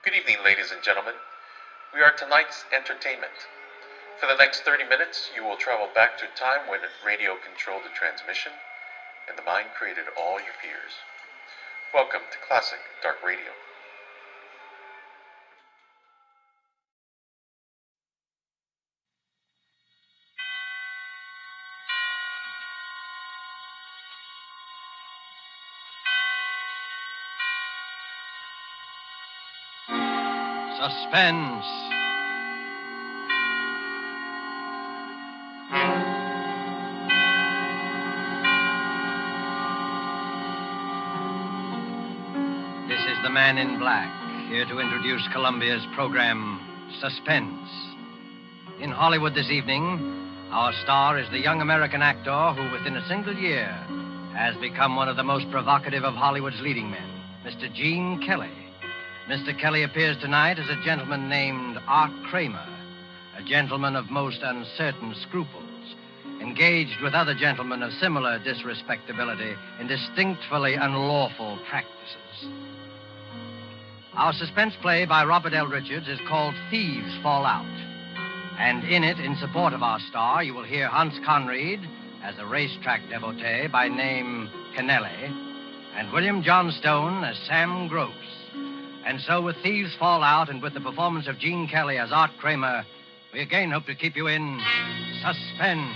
Good evening, ladies and gentlemen. We are tonight's entertainment. For the next 30 minutes, you will travel back to a time when radio controlled the transmission and the mind created all your fears. Welcome to Classic Dark Radio. Suspense. This is the Man in Black, here to introduce Columbia's program, Suspense. In Hollywood this evening, our star is the young American actor who, within a single year, has become one of the most provocative of Hollywood's leading men, Mr. Gene Kelly. Mr. Kelly appears tonight as a gentleman named Art Kramer, a gentleman of most uncertain scruples, engaged with other gentlemen of similar disrespectability in distinctly unlawful practices. Our suspense play by Robert L. Richards is called Thieves Fall Out. And in it, in support of our star, you will hear Hans Conried as a racetrack devotee by name Kennelly, and William Johnstone as Sam Gross. And so, with Thieves Fall Out and with the performance of Gene Kelly as Art Kramer, we again hope to keep you in suspense.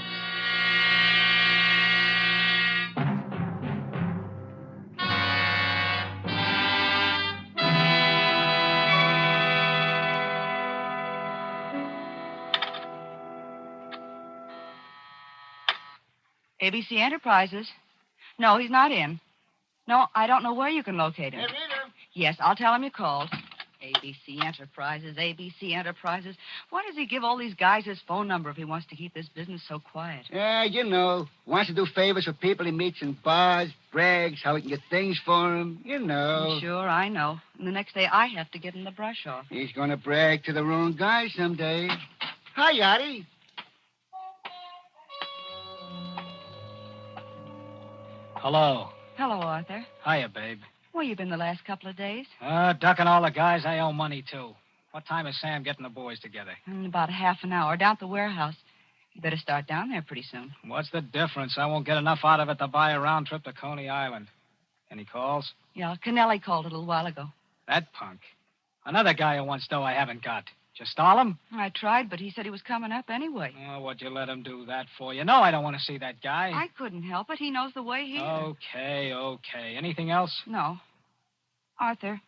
ABC Enterprises. No, he's not in. No, I don't know where you can locate him. Hey, Rita. Yes, I'll tell him you called. ABC Enterprises, ABC Enterprises. Why does he give all these guys his phone number if he wants to keep this business so quiet? Yeah, you know. Wants to do favors for people he meets in bars, brags, how he can get things for them. You know. Sure, I know. And the next day I have to give him the brush off. He's going to brag to the wrong guy someday. Hi, Yachty. Hello. Hello, Arthur. Hiya, babe. Where you been the last couple of days? Ducking all the guys I owe money to. What time is Sam getting the boys together? In about a half an hour, down at the warehouse. You better start down there pretty soon. What's the difference? I won't get enough out of it to buy a round trip to Coney Island. Any calls? Yeah, Kennelly called a little while ago. That punk. Another guy who wants dough I haven't got. Did you stall him? I tried, but he said he was coming up anyway. Oh, what'd you let him do that for? You know I don't want to see that guy. I couldn't help it. He knows the way here. Okay. Anything else? No. Arthur,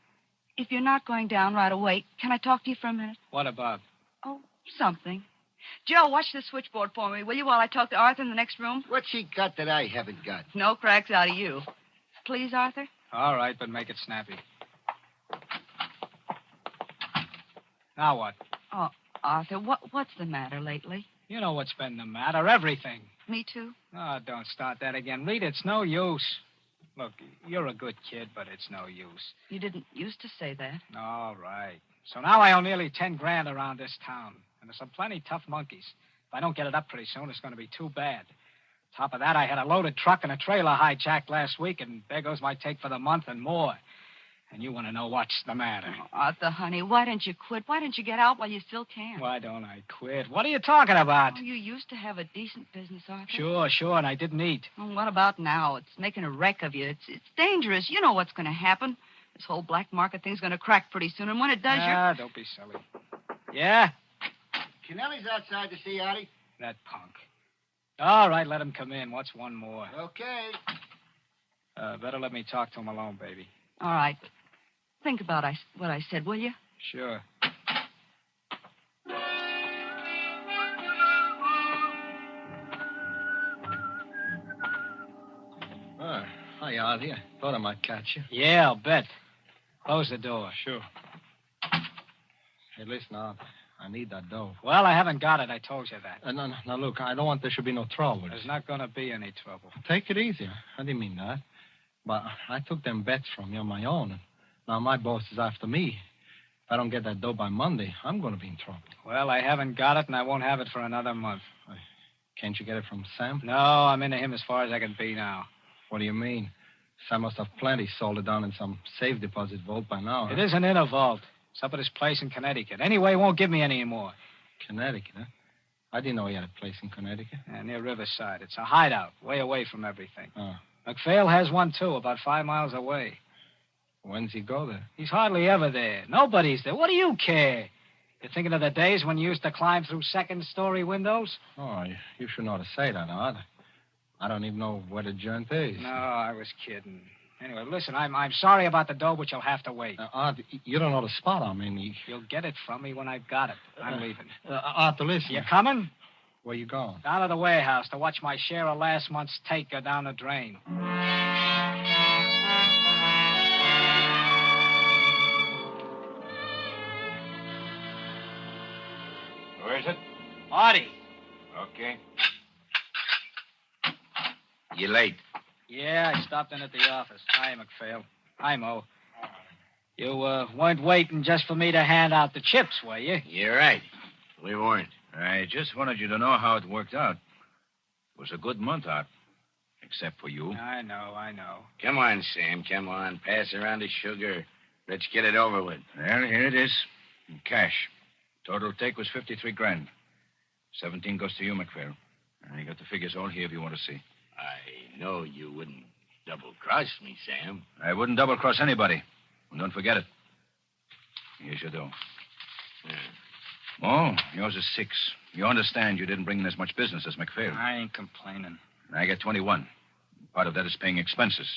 if you're not going down right away, can I talk to you for a minute? What about? Oh, something. Joe, watch the switchboard for me, will you, while I talk to Arthur in the next room? What's he got that I haven't got? No cracks out of you. Please, Arthur? All right, but make it snappy. Now what? Oh, Arthur, what's the matter lately? You know what's been the matter. Everything. Me too? Oh, don't start that again. Rita, it's no use. Look, you're a good kid, but it's no use. You didn't used to say that. All right. So now I owe nearly 10 grand around this town. And there's some plenty tough monkeys. If I don't get it up pretty soon, it's going to be too bad. Top of that, I had a loaded truck and a trailer hijacked last week, and there goes my take for the month and more. And you want to know what's the matter. Oh, Arthur, honey, why don't you quit? Why don't you get out while you still can? Why don't I quit? What are you talking about? Oh, you used to have a decent business, Arthur. Sure, and I didn't eat. Well, what about now? It's making a wreck of you. It's dangerous. You know what's going to happen. This whole black market thing's going to crack pretty soon, and when it does, don't be silly. Yeah? Kennelly's outside to see Yachty. That punk. All right, let him come in. What's one more? Okay. Better let me talk to him alone, baby. All right. Think about what I said, will you? Sure. Hi, Artie. I thought I might catch you. Yeah, I'll bet. Close the door. Sure. Hey, listen, I need that dough. Well, I haven't got it. I told you that. No, look, I don't want there should be no trouble. There's not going to be any trouble. Take it easy. I didn't mean that. But I took them bets from you on my own. And now my boss is after me. If I don't get that dough by Monday, I'm going to be in trouble. Well, I haven't got it, and I won't have it for another month. Can't you get it from Sam? No, I'm into him as far as I can be now. What do you mean? Sam must have plenty sold it down in some safe deposit vault by now. It isn't in a vault. It's up at his place in Connecticut. Anyway, he won't give me any more. Connecticut, huh? I didn't know he had a place in Connecticut. Near Riverside. It's a hideout, way away from everything. Oh. McPhail has one, too, about 5 miles away. When's he go there? He's hardly ever there. Nobody's there. What do you care? You're thinking of the days when you used to climb through second-story windows? Oh, you shouldn't ought to say that, Art. I don't even know where the joint is. No, I was kidding. Anyway, listen, I'm sorry about the dough, but you'll have to wait. Art, you don't know the spot I'm in. You'll get it from me when I've got it. I'm leaving. Art, listen. You coming? Where you going? Down to the warehouse to watch my share of last month's take go down the drain. Where is it? Artie. Okay. You late? Yeah, I stopped in at the office. Hi, McPhail. Hi, Mo. You weren't waiting just for me to hand out the chips, were you? You're right. We weren't. I just wanted you to know how it worked out. It was a good month out. Except for you. I know. Come on, Sam. Come on. Pass around the sugar. Let's get it over with. Well, here it is. In cash. Total take was 53 grand. 17 goes to you, McPhail. I got the figures all here if you want to see. I know you wouldn't double-cross me, Sam. I wouldn't double-cross anybody. And don't forget it. Here's your dough. Oh, yours is 6. You understand you didn't bring in as much business as McPhail. I ain't complaining. I get 21. Part of that is paying expenses.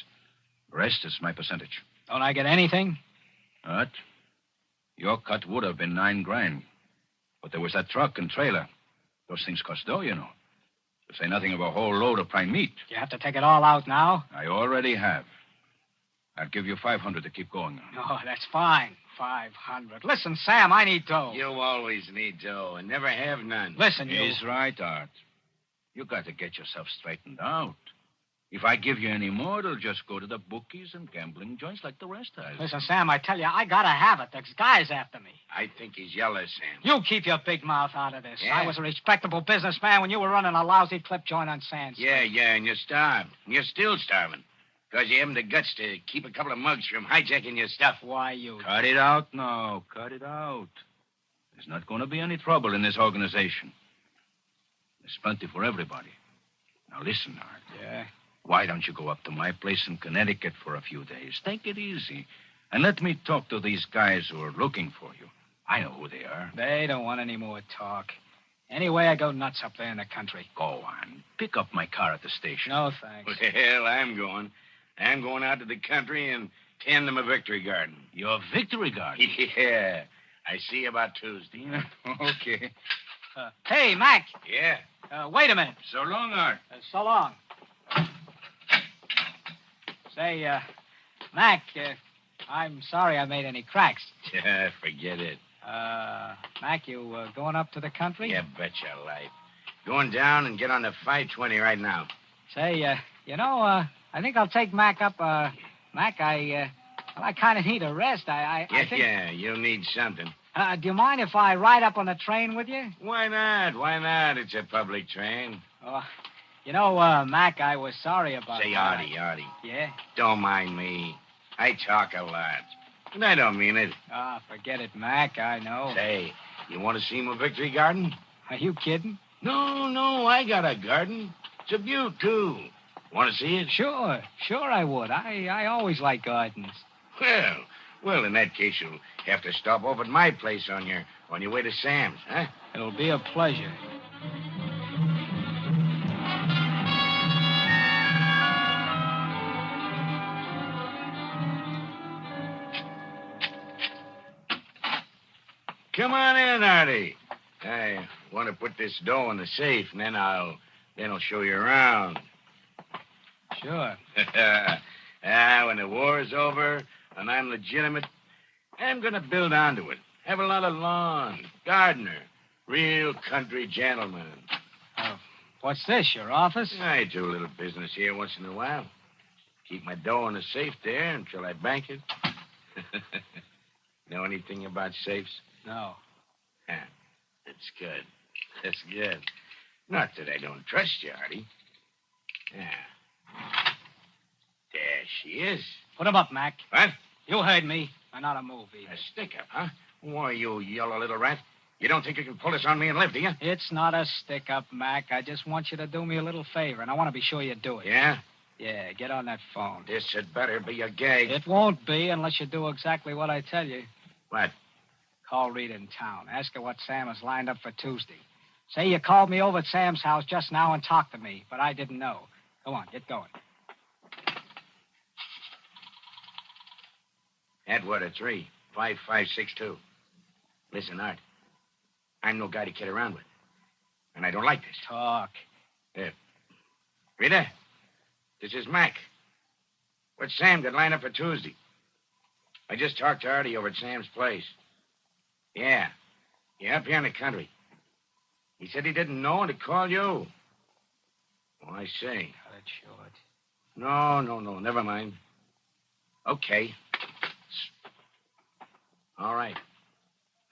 The rest is my percentage. Don't I get anything? What? Your cut would have been 9 grand. But there was that truck and trailer. Those things cost dough, you know. To say nothing of a whole load of prime meat. You have to take it all out now? I already have. I'll give you 500 to keep going. Oh, that's fine. 500. Listen, Sam, I need dough. You always need dough and never have none. Listen, you... He's right, Art. You got to get yourself straightened out. If I give you any more, it'll just go to the bookies and gambling joints like the rest has. Listen, Sam, I tell you, I gotta have it. There's guys after me. I think he's yellow, Sam. You keep your big mouth out of this. Yeah? I was a respectable businessman when you were running a lousy clip joint on Sands. Yeah, and you're starved. And you're still starving. Because you haven't the guts to keep a couple of mugs from hijacking your stuff. Why, you... Cut it out now. Cut it out. There's not going to be any trouble in this organization. There's plenty for everybody. Now listen, Art. Yeah? Why don't you go up to my place in Connecticut for a few days? Take it easy. And let me talk to these guys who are looking for you. I know who they are. They don't want any more talk. Anyway, I go nuts up there in the country. Go on. Pick up my car at the station. No, thanks. Well, I'm going. I'm going out to the country and tend them a victory garden. Your victory garden? Yeah. I see you about Tuesday. Okay. Hey, Mac. Yeah. Wait a minute. So long, Art. So long. Say, Mac, I'm sorry I made any cracks. Yeah, forget it. Mac, you going up to the country? Yeah, bet your life. Going down and get on the 520 right now. Say, I think I'll take Mac up. Mac, I kind of need a rest. I think... Yeah, you'll need something. Do you mind if I ride up on the train with you? Why not? Why not? It's a public train. Mac, I was sorry about Say, that. Artie. Yeah? Don't mind me. I talk a lot. And I don't mean it. Forget it, Mac. I know. Say, you want to see my victory garden? Are you kidding? No, I got a garden. It's a beaut, too. Want to see it? Sure I would. I always like gardens. Well, in that case, you'll have to stop off at my place on your way to Sam's, huh? It'll be a pleasure. Come on in, Artie. I want to put this dough in the safe, and then I'll show you around. Sure. When the war is over and I'm legitimate, I'm going to build onto it. Have a lot of lawn, gardener, real country gentleman. What's this, your office? I do a little business here once in a while. Keep my dough in the safe there until I bank it. Know anything about safes? No. That's good. That's good. Not that I don't trust you, Artie. There she is. Put 'em up, Mac. What? You heard me. Not a move, either. A stick-up, huh? Why, you yellow little rat. You don't think you can pull this on me and live, do you? It's not a stick-up, Mac. I just want you to do me a little favor, and I want to be sure you do it. Yeah? Yeah, get on that phone. This had better be a gag. It won't be unless you do exactly what I tell you. What? Call Rita in town. Ask her what Sam has lined up for Tuesday. Say you called me over at Sam's house just now and talked to me, but I didn't know. Go on, get going. Atwater 35562. Listen, Art. I'm no guy to kid around with. And I don't like this. Talk. Rita, this is Mac. What's Sam got lined up for Tuesday? I just talked to Artie over at Sam's place. Yeah. Yeah, up here in the country. He said he didn't know and to call you. Oh, I see. Cut it short. No. Never mind. Okay. All right.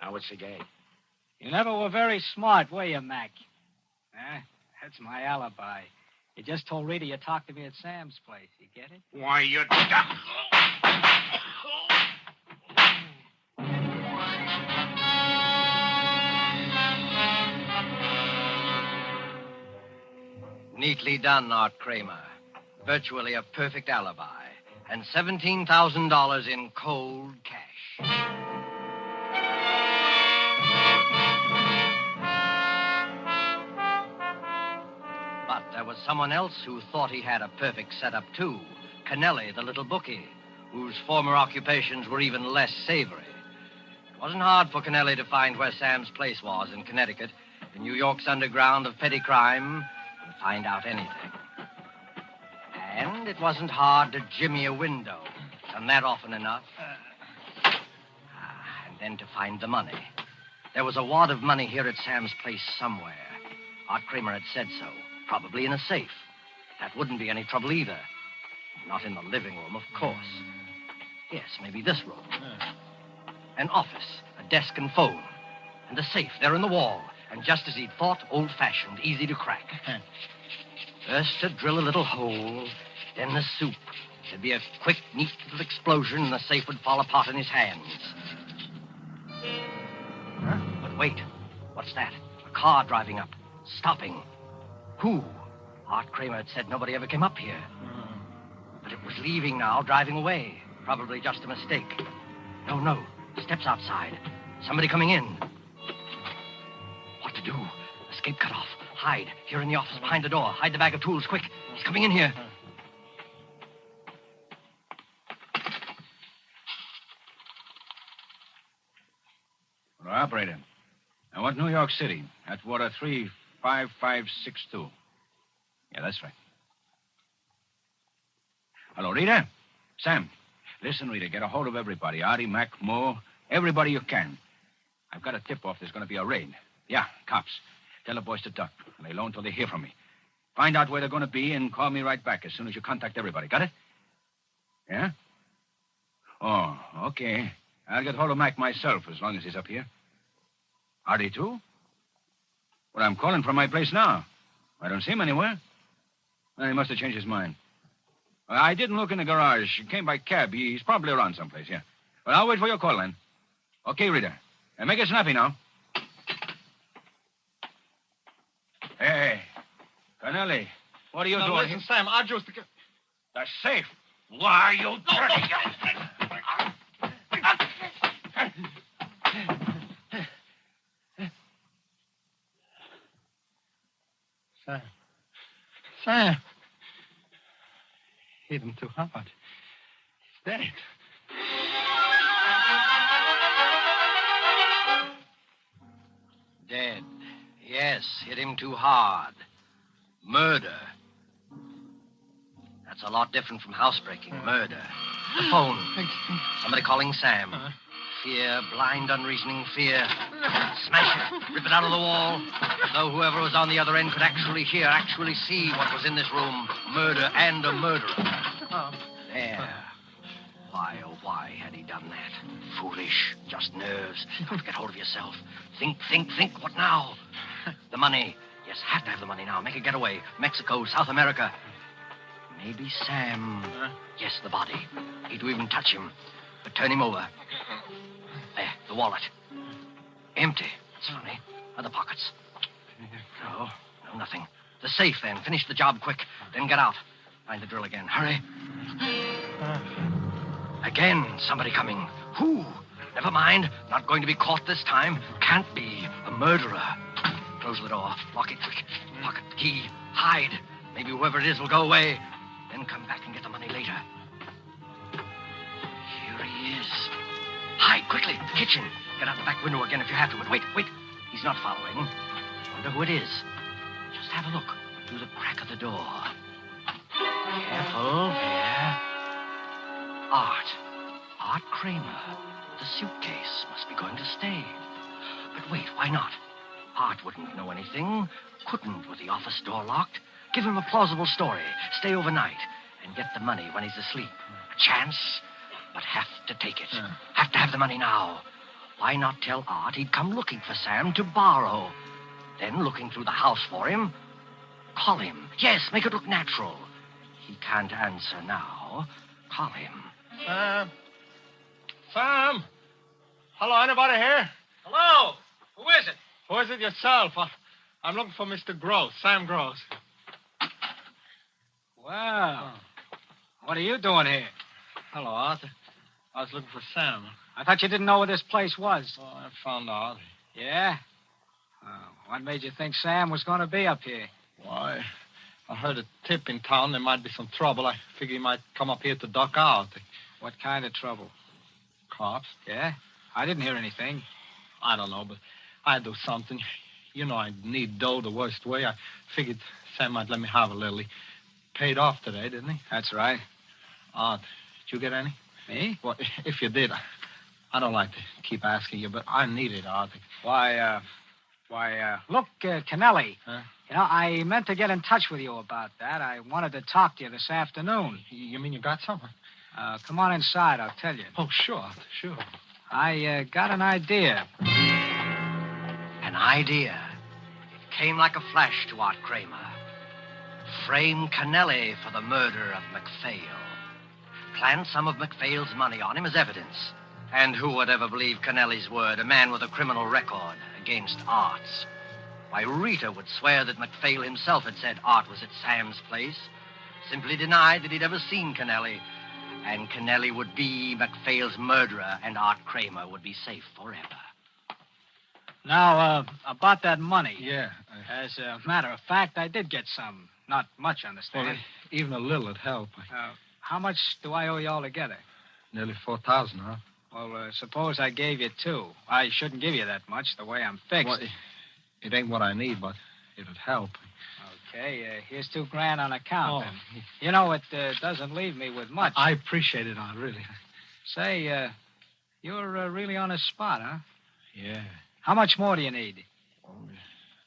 Now, what's the gag? You never were very smart, were you, Mac? That's my alibi. You just told Rita you talked to me at Sam's place. You get it? Why, you... Neatly done, Art Kramer. Virtually a perfect alibi. And $17,000 in cold cash. But there was someone else who thought he had a perfect setup, too. Kennelly, the little bookie, whose former occupations were even less savory. It wasn't hard for Kennelly to find where Sam's place was in Connecticut, in New York's underground of petty crime, and find out anything. And it wasn't hard to jimmy a window. Done that often enough. And then to find the money. There was a wad of money here at Sam's place somewhere. Art Kramer had said so. Probably in a safe. That wouldn't be any trouble either. Not in the living room, of course. Yes, maybe this room. An office, a desk and phone. And a safe there in the wall. And just as he'd thought, old-fashioned, easy to crack. First to drill a little hole, then the soup. There'd be a quick, neat little explosion, and the safe would fall apart in his hands. But wait, what's that? A car driving up, stopping. Who? Art Kramer had said nobody ever came up here. But it was leaving now, driving away. Probably just a mistake. No. Steps outside. Somebody coming in. What to do? Escape cut off. Hide. Here in the office behind the door. Hide the bag of tools, quick. He's coming in here. Well, operator. I want New York City. Atwater 35562. Yeah, that's right. Hello, Rita? Sam. Listen, Rita, get a hold of everybody. Artie, Mac, Moore, everybody you can. I've got a tip-off there's going to be a raid. Yeah, cops. Tell the boys to duck. Lay low until they hear from me. Find out where they're going to be and call me right back as soon as you contact everybody. Got it? Yeah? Oh, okay. I'll get hold of Mac myself as long as he's up here. Artie, too? Well, I'm calling from my place now. I don't see him anywhere. Well, he must have changed his mind. I didn't look in the garage. He came by cab. He's probably around someplace, yeah. Well, I'll wait for your call, then. Okay, Rita. And make it snappy now. Hey, Connelly, what are you doing? Listen, Sam, I just... The safe. Why are you dirty? Sam. Hit him too hard. He's dead. Dead. Yes, hit him too hard. Murder. That's a lot different from housebreaking. Murder. The phone. Somebody calling Sam. Fear, blind, unreasoning fear. Smash it. Rip it out of the wall. As though whoever was on the other end could actually hear, actually see what was in this room. Murder and a murderer. There. Why, oh, why had he done that? Foolish. Just nerves. Don't get hold of yourself. Think. What now? The money. Yes, have to have the money now. Make a getaway. Mexico, South America. Maybe Sam. Yes, the body. Hate to even touch him. But turn him over. There, the The wallet. Empty. It's funny. Other pockets. No, nothing. The safe, then. Finish the job quick. Then get out. Find the drill again. Hurry. Again, somebody coming. Who? Never mind. Not going to be caught this time. Can't be. A murderer. Close the door. Lock it quick. Pocket the key. Hide. Maybe whoever it is will go away. Then come back and get the money later. Here he is. Hide quickly. The kitchen. Get out the back window again if you have to. But wait. He's not following. Wonder who it is. Just have a look through the crack of the door. Careful. There. Art Kramer. The suitcase must be going to stay. But wait, why not? Art wouldn't know anything. Couldn't with the office door locked. Give him a plausible story. Stay overnight and get the money when he's asleep. A chance, but have to take it. Have to have the money now. Why not tell Art he'd come looking for Sam to borrow? Then, looking through the house for him, call him. Yes, make it look natural. He can't answer now. Call him. Sam? Hello, anybody here? Hello? Who is it? Who is it yourself? I'm looking for Mr. Gross, Sam Gross. Well, what are you doing here? Hello, Arthur. I was looking for Sam. I thought you didn't know where this place was. Oh, I found out. Yeah? What made you think Sam was going to be up here? Why, I heard a tip in town there might be some trouble. I figured he might come up here to duck out. What kind of trouble? Cops? Yeah? I didn't hear anything. I don't know, but I'd do something. You know I need dough the worst way. I figured Sam might let me have a little. He paid off today, didn't he? That's right. Art, did you get any? Me? Well, if you did, I don't like to keep asking you, but I need it, Art. Look, Kennelly. Huh? You know, I meant to get in touch with you about that. I wanted to talk to you this afternoon. You mean you got something? Come on inside, I'll tell you. Oh, sure. I got an idea. An idea. It came like a flash to Art Kramer. Frame Kennelly for the murder of MacPhail. Plant some of MacPhail's money on him as evidence. And who would ever believe Kennelly's word, a man with a criminal record against Art's? Why, Rita would swear that MacPhail himself had said Art was at Sam's place. Simply denied that he'd ever seen Kennelly. And Kennelly would be MacPhail's murderer, and Art Kramer would be safe forever. Now, about that money. Yeah. As a matter of fact, I did get some. Not much, understand. Well, even a little would help. How much do I owe you all together? Nearly 4,000, huh? Well, suppose I gave you 2. I shouldn't give you that much, the way I'm fixed. Well, it ain't what I need, but it'd help. Okay, here's $2,000 on account. Oh. And, you know, it doesn't leave me with much. I appreciate it, Art, really. Say, you're really on the spot, huh? Yeah. How much more do you need?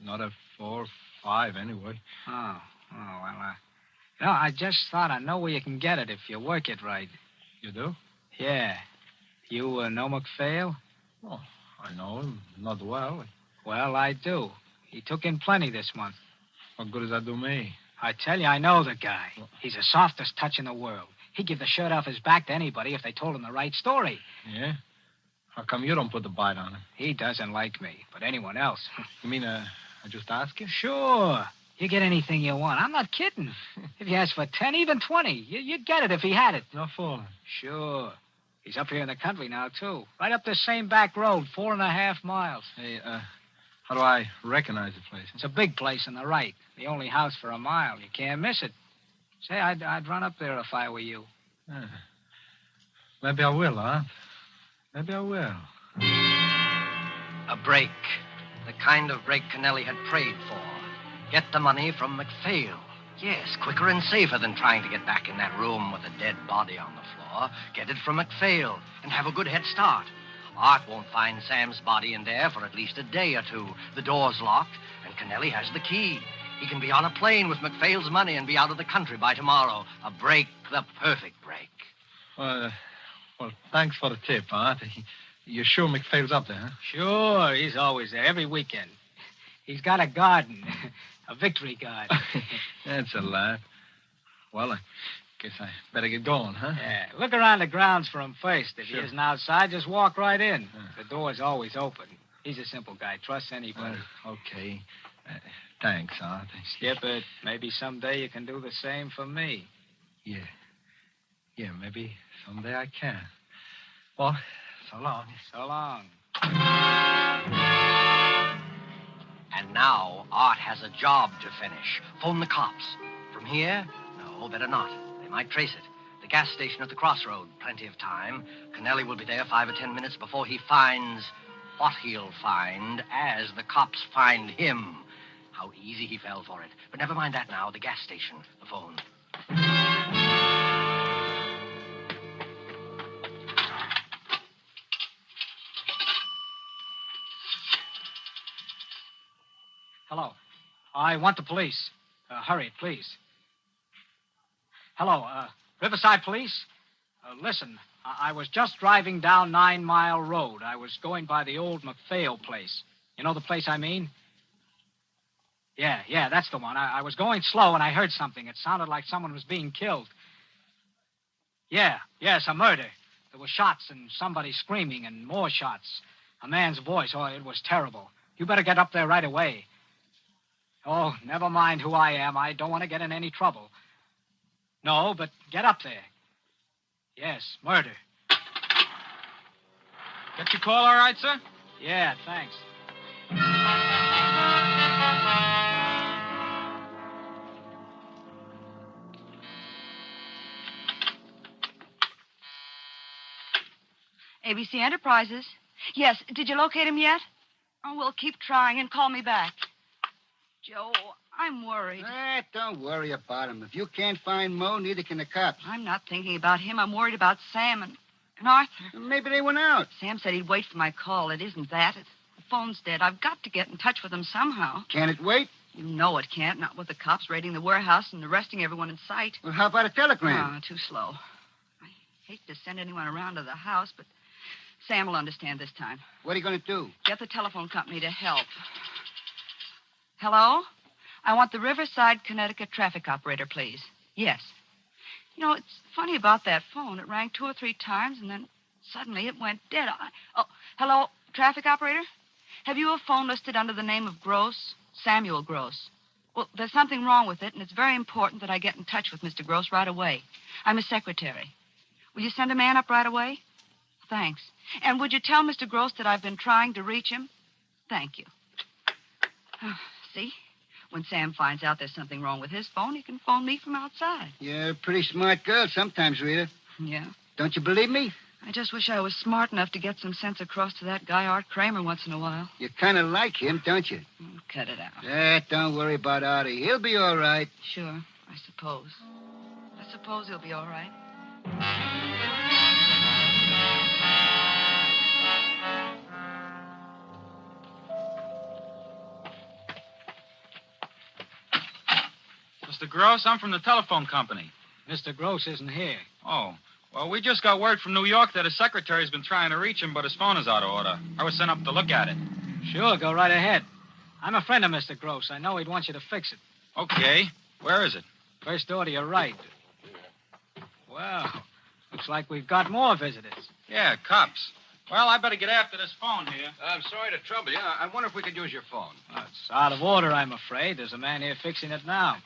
Another 4 or 5, anyway. Oh, well, I just thought I know where you can get it if you work it right. You do? Yeah. You know MacPhail? Oh, I know him. Not well. Well, I do. He took in plenty this month. What good does that do me? I tell you, I know the guy. He's the softest touch in the world. He'd give the shirt off his back to anybody if they told him the right story. Yeah? How come you don't put the bite on him? He doesn't like me, but anyone else. You mean, I just ask you? Sure. You get anything you want. I'm not kidding. If you ask for 10, even 20, you'd get it if he had it. No fooling. Sure. He's up here in the country now, too. Right up this same back road, 4.5 miles. Hey, how do I recognize the place? It's a big place on the right. The only house for a mile. You can't miss it. Say, I'd run up there if I were you. Maybe I will, huh? Maybe I will. A break. The kind of break Kennelly had prayed for. Get the money from MacPhail. Yes, quicker and safer than trying to get back in that room with a dead body on the floor. Get it from MacPhail and have a good head start. Art won't find Sam's body in there for at least a day or 2. The door's locked, and Kennelly has the key. He can be on a plane with MacPhail's money and be out of the country by tomorrow. A break, the perfect break. Well, thanks for the tip, Art. You're sure MacPhail's up there, huh? Sure, he's always there, every weekend. He's got a garden, a victory garden. That's a laugh. Well, I guess I better get going, huh? Yeah, look around the grounds for him first. If he isn't outside, just walk right in. The door's always open. He's a simple guy. Trusts anybody. Okay. Thanks, Art. Skip it. Maybe someday you can do the same for me. Yeah. Yeah, maybe someday I can. Well, so long. So long. And now, Art has a job to finish. Phone the cops. From here? No, better not. They might trace it. The gas station at the crossroad. Plenty of time. Kennelly will be there 5 or 10 minutes before he finds what he'll find as the cops find him. How easy he fell for it. But never mind that now. The gas station. The phone. Hello. I want the police. Hurry, please. Hello, Riverside Police? Listen, I was just driving down 9 Mile Road. I was going by the old McPhail place. You know the place I mean? Yeah, that's the one. I was going slow and I heard something. It sounded like someone was being killed. Yes, a murder. There were shots and somebody screaming and more shots. A man's voice. Oh, it was terrible. You better get up there right away. Oh, never mind who I am. I don't want to get in any trouble. No, but get up there. Yes, murder. Get your call all right, sir? Yeah, thanks. ABC Enterprises. Yes, did you locate him yet? Oh, we'll keep trying and call me back. Joe, I'm worried. Don't worry about him. If you can't find Mo, neither can the cops. I'm not thinking about him. I'm worried about Sam and Arthur. Maybe they went out. Sam said he'd wait for my call. It isn't that. The phone's dead. I've got to get in touch with them somehow. Can it wait? You know it can't, not with the cops raiding the warehouse and arresting everyone in sight. Well, how about a telegram? Oh, too slow. I hate to send anyone around to the house, but Sam will understand this time. What are you going to do? Get the telephone company to help. Hello? I want the Riverside, Connecticut traffic operator, please. Yes. You know, it's funny about that phone. It rang 2 or 3 times, and then suddenly it went dead. Hello, traffic operator? Have you a phone listed under the name of Gross? Samuel Gross. Well, there's something wrong with it, and it's very important that I get in touch with Mr. Gross right away. I'm his secretary. Will you send a man up right away? Thanks. And would you tell Mr. Gross that I've been trying to reach him? Thank you. See? When Sam finds out there's something wrong with his phone, he can phone me from outside. You're a pretty smart girl sometimes, Rita. Yeah. Don't you believe me? I just wish I was smart enough to get some sense across to that guy, Art Kramer, once in a while. You kind of like him, don't you? Cut it out. Don't worry about Artie. He'll be all right. Sure, I suppose. I suppose he'll be all right. Mr. Gross, I'm from the telephone company. Mr. Gross isn't here. Oh. Well, we just got word from New York that his secretary's been trying to reach him, but his phone is out of order. I was sent up to look at it. Sure, go right ahead. I'm a friend of Mr. Gross. I know he'd want you to fix it. Okay. Where is it? First door to your right. Well, looks like we've got more visitors. Yeah, cops. Well, I better get after this phone here. I'm sorry to trouble you. I wonder if we could use your phone. It's out of order, I'm afraid. There's a man here fixing it now.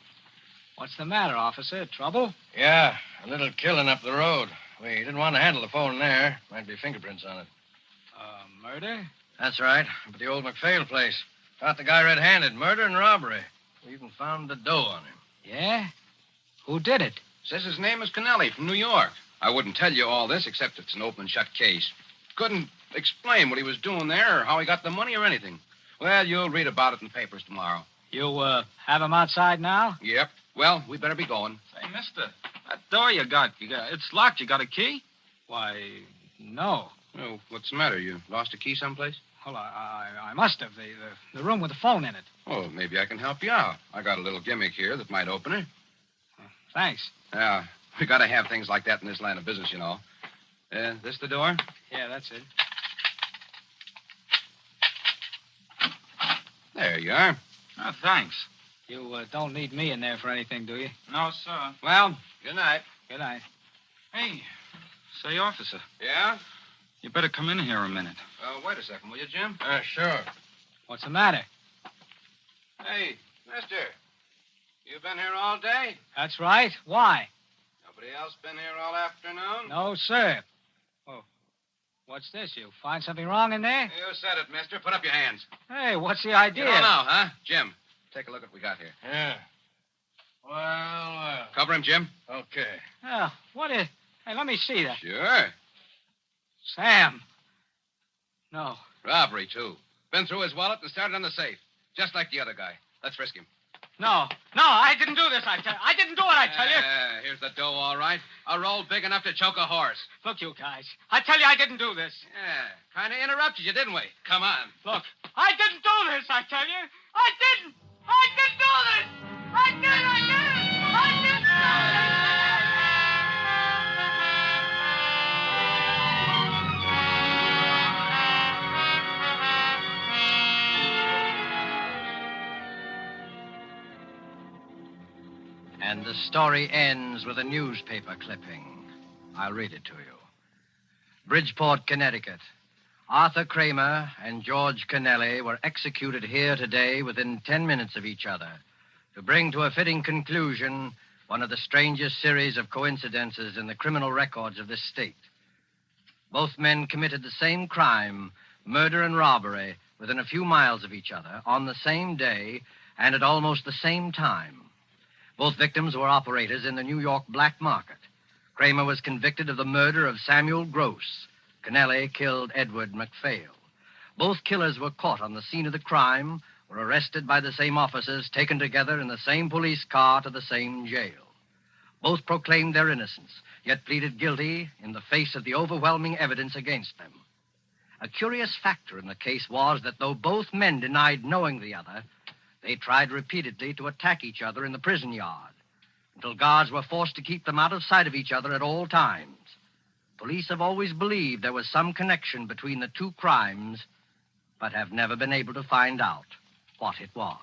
What's the matter, officer? Trouble? Yeah, a little killing up the road. We didn't want to handle the phone there. Might be fingerprints on it. Murder? That's right. Up at the old McPhail place. Caught the guy red-handed. Murder and robbery. We even found the dough on him. Yeah? Who did it? Says his name is Kennelly from New York. I wouldn't tell you all this except it's an open shut case. Couldn't explain what he was doing there or how he got the money or anything. Well, you'll read about it in the papers tomorrow. You, have him outside now? Yep. Well, we better be going. Hey, mister, that door you got, it's locked. You got a key? Why, no. Oh, what's the matter? You lost a key someplace? Well, I must have. The room with the phone in it. Oh, maybe I can help you out. I got a little gimmick here that might open it. Thanks. Yeah, we got to have things like that in this line of business, you know. This the door? Yeah, that's it. There you are. Oh, thanks. You don't need me in there for anything, do you? No, sir. Well, good night. Good night. Hey, say, officer, Yeah? you better come in here a minute. wait a second, will you, Jim? Sure. What's the matter? Hey, mister. You been here all day? That's right. Why? Nobody else been here all afternoon? No, sir. Oh, what's this? You find something wrong in there? You said it, mister. Put up your hands. Hey, what's the idea? You don't know, huh? Jim, take a look at what we got here. Yeah. Well, Cover him, Jim. okay. Oh, what is... Hey, let me see that. Sure. Sam. No. Robbery, too. Been through his wallet and started on the safe. Just like the other guy. Let's frisk him. No, I didn't do this, I tell you. I didn't do it, I tell you. Here's the dough, all right. A roll big enough to choke a horse. Look, you guys. I tell you, I didn't do this. Yeah, kind of interrupted you, didn't we? Come on. Look, I didn't do this, I tell you. I didn't do this. I didn't do this. And the story ends with a newspaper clipping. I'll read it to you. Bridgeport, Connecticut. Arthur Kramer and George Kennelly were executed here today within 10 minutes of each other to bring to a fitting conclusion one of the strangest series of coincidences in the criminal records of this state. Both men committed the same crime, murder and robbery, within a few miles of each other on the same day and at almost the same time. Both victims were operators in the New York black market. Kramer was convicted of the murder of Samuel Gross. Kennelly killed Edward MacPhail. Both killers were caught on the scene of the crime, were arrested by the same officers, taken together in the same police car to the same jail. Both proclaimed their innocence, yet pleaded guilty in the face of the overwhelming evidence against them. A curious factor in the case was that though both men denied knowing the other, they tried repeatedly to attack each other in the prison yard until guards were forced to keep them out of sight of each other at all times. Police have always believed there was some connection between the two crimes, but have never been able to find out what it was.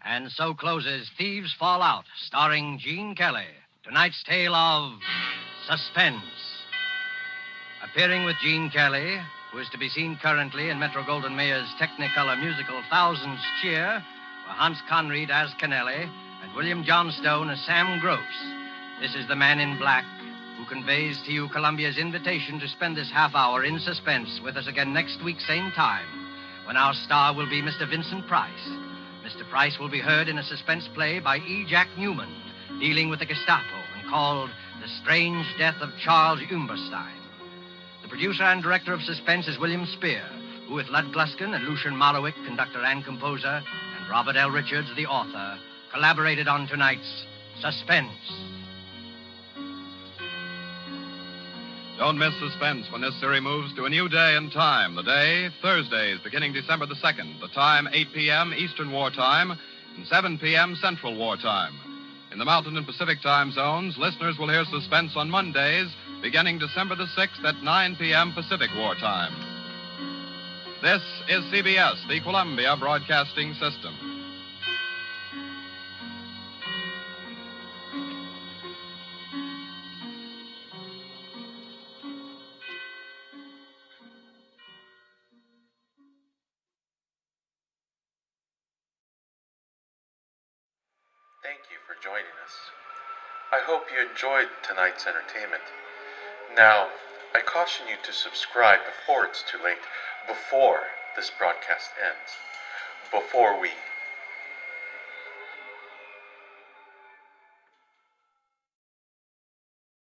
And so closes Thieves Fall Out, starring Gene Kelly. Tonight's tale of Suspense. Appearing with Gene Kelly, who is to be seen currently in Metro-Goldwyn-Mayer's Technicolor musical Thousands Cheer, were Hans Conried as Kennelly and William Johnstone as Sam Gross. This is the Man in Black, who conveys to you Columbia's invitation to spend this half hour in suspense with us again next week, same time, when our star will be Mr. Vincent Price. Mr. Price will be heard in a suspense play by E. Jack Newman, dealing with the Gestapo and called The Strange Death of Charles Umberstein. The producer and director of Suspense is William Spear, who with Lud Gluskin and Lucian Marlowick, conductor and composer, and Robert L. Richards, the author, collaborated on tonight's Suspense. Don't miss Suspense when this series moves to a new day and time. The day, Thursdays, beginning December the 2nd. The time, 8 p.m. Eastern War Time and 7 p.m. Central War Time. In the Mountain and Pacific time zones, listeners will hear Suspense on Mondays, beginning December the 6th at 9 p.m. Pacific War Time. This is CBS, the Columbia Broadcasting System. Thank you for joining us. I hope you enjoyed tonight's entertainment. Now, I caution you to subscribe before it's too late, before this broadcast ends, before we